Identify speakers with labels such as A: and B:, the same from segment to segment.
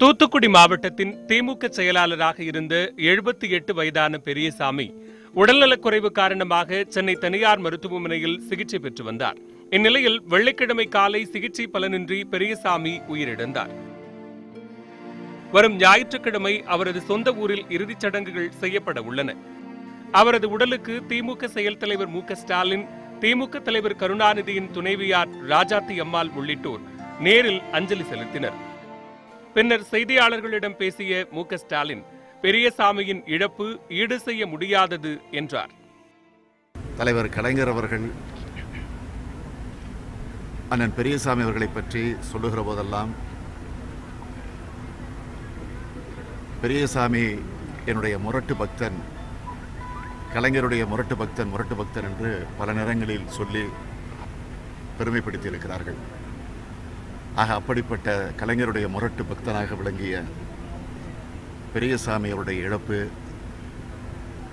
A: தூத்துக்குடி மாவட்டத்தின் திமுக செயலாளராக இருந்த 78 வயதான பெரியசாமி உடல்நலக்குறைவு காரணமாக சென்னை தனியார் மருத்துவமனையில் சிகிச்சை பெற்று வந்தார். இந்நிலையில் வெள்ளிக்கிழமை காலை சிகிச்சை பலனின்றி பெரியசாமி உயிரிழந்தார். வரும் ஞாயிற்றுக்கிழமை அவரது சொந்த ஊரில் இறுதிச் சடங்குகள் செய்யப்பட உள்ளன. அவரது உடலுக்கு திமுக செயல் தலைவர் மு.க.ஸ்டாலின், திமுக தலைவர் கருணாநிதியின் துணைவியார் ராஜாத்தி அம்மாள் உள்ளிட்டோர் நேரில் அஞ்சலி செலுத்தினர். பின்னர் செய்தியாளர்களிடம் பேசிய மு.க.ஸ்டாலின், பெரியசாமியின் இழப்பு ஈடு செய்ய முடியாதது என்றார்.
B: தலைவர் கலைஞர் அவர்கள் அண்ணன் பெரியசாமி அவர்களை பற்றி சொல்லுகிற போதெல்லாம், பெரியசாமி என்னுடைய முரட்டு பக்தன், கலைஞருடைய முரட்டு பக்தன் என்று பல நேரங்களில் சொல்லி பெருமைப்படுத்தி இருக்கிறார்கள். ஆக அப்படிப்பட்ட கலைஞருடைய முரட்டு பக்தனாக விளங்கிய பெரியசாமி அவருடைய இழப்பு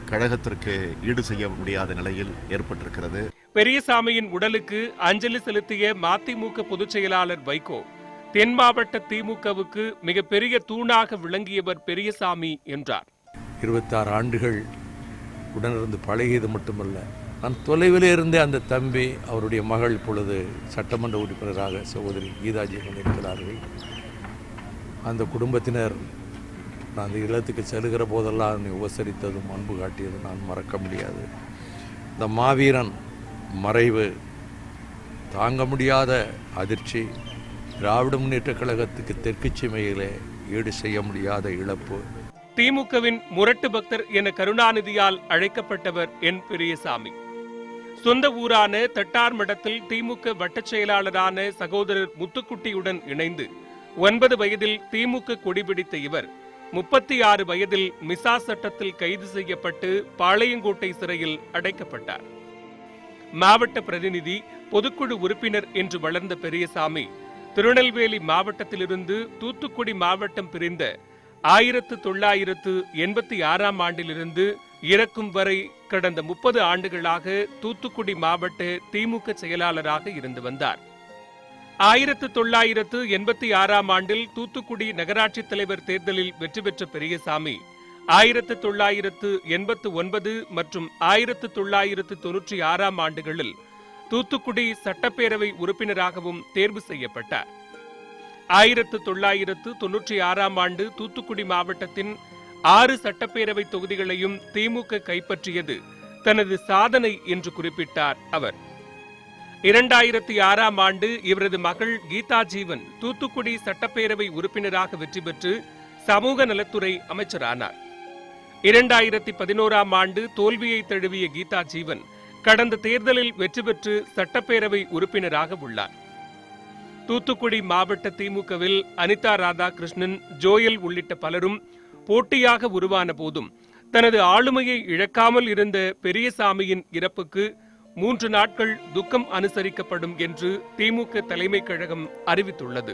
B: கழகத்திற்கு ஈடு செய்ய முடியாத நிலையில் ஏற்பட்டிருக்கிறது.
A: பெரியசாமியின் உடலுக்கு அஞ்சலி செலுத்திய மதிமுக பொதுச் செயலாளர் வைகோ, தென் மாவட்ட திமுகவுக்கு மிகப்பெரிய தூணாக விளங்கியவர் பெரியசாமி என்றார்.
C: 26 ஆண்டுகள் உடனிருந்து பழகியது மட்டுமல்ல, நான் தொலைவிலே இருந்தே அந்த தம்பி, அவருடைய மகள் இப்பொழுது சட்டமன்ற உறுப்பினராக சகோதரி கீதாஜீவன் இருக்கிறார்கள். அந்த குடும்பத்தினர் நான் அந்த இல்லத்துக்கு செல்கிற போதெல்லாம் என்னை உபசரித்ததும் அன்பு காட்டியதும் நான் மறக்க முடியாது. இந்த மாவீரன் மறைவு தாங்க முடியாத அதிர்ச்சி, திராவிட முன்னேற்றக் கழகத்துக்கு தெற்கு சீமையிலே ஈடு செய்ய முடியாத இழப்பு.
A: திமுகவின் முரட்டு பக்தர் என கருணாநிதியால் அழைக்கப்பட்டவர் என் பெரியசாமி. சொந்த ஊரான தட்டார்மடத்தில் திமுக வட்டச் செயலாளரான சகோதரர் முத்துக்குட்டியுடன் இணைந்து 9 வயதில் திமுக கொடிபிடித்த இவர் 36 வயதில் மிசா சட்டத்தில் கைது செய்யப்பட்டு பாளையங்கோட்டை சிறையில் அடைக்கப்பட்டார். மாவட்ட பிரதிநிதி, பொதுக்குழு உறுப்பினர் என்று வளர்ந்த பெரியசாமி திருநெல்வேலி மாவட்டத்திலிருந்து தூத்துக்குடி மாவட்டம் பிரிந்த 1986ஆம் ஆண்டிலிருந்து இறக்கும் வரை கடந்த 30 ஆண்டுகளாக தூத்துக்குடி மாவட்ட திமுக செயலாளராக இருந்து வந்தார். 1986ஆம் ஆண்டில் தூத்துக்குடி நகராட்சி தலைவர் தேர்தலில் வெற்றி பெற்ற பெரியசாமி 1989 மற்றும் 1996ஆம் ஆண்டுகளில் தூத்துக்குடி சட்டப்பேரவை உறுப்பினராகவும் தேர்வு செய்யப்பட்டார். 1996ஆம் ஆண்டு தூத்துக்குடி மாவட்டத்தின் 6 சட்டப்பேரவை தொகுதிகளையும் திமுக கைப்பற்றியது தனது சாதனை என்று குறிப்பிட்டார் அவர். 2006ஆம் ஆண்டு இவரது மகள் கீதாஜீவன் தூத்துக்குடி சட்டப்பேரவை உறுப்பினராக வெற்றி பெற்று சமூக நலத்துறை அமைச்சரானார். 2011ஆம் ஆண்டு தோல்வியை தழுவிய கீதாஜீவன் கடந்த தேர்தலில் வெற்றி பெற்று சட்டப்பேரவை உறுப்பினராக உள்ளார். தூத்துக்குடி மாவட்ட திமுகவில் அனிதா ராதாகிருஷ்ணன், ஜோயல் உள்ளிட்ட பலரும் போட்டியாக உருவான போதும் தனது ஆளுமையை இழக்காமல் இருந்த பெரியசாமியின் இறப்புக்கு 3 நாட்கள் துக்கம் அனுசரிக்கப்படும் என்று திமுக தலைமை கழகம் அறிவித்துள்ளது.